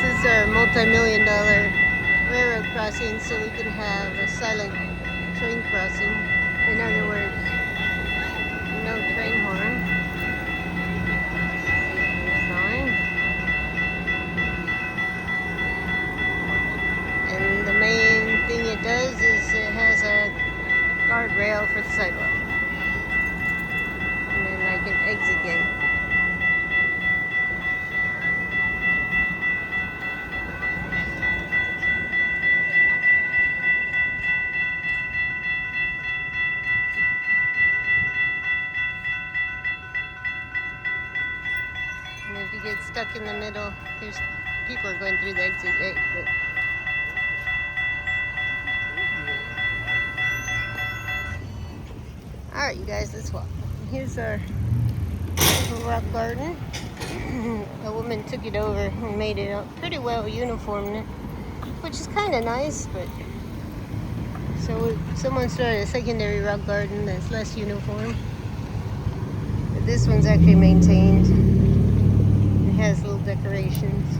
is our multi-million-dollar railroad crossing, so we can have a silent train crossing. In other words, no train horn. Fine. And the main thing it does is it has a guardrail for the sidewalk. And then like an exit gate. And if you get stuck in the middle, there's people are going through the exit gate. But all right, you guys, let's walk. Here's our little rock garden. A woman took it over and made it pretty well uniformed, which is kind of nice. But so someone started a secondary rock garden that's less uniform. But this one's actually maintained. It has little decorations.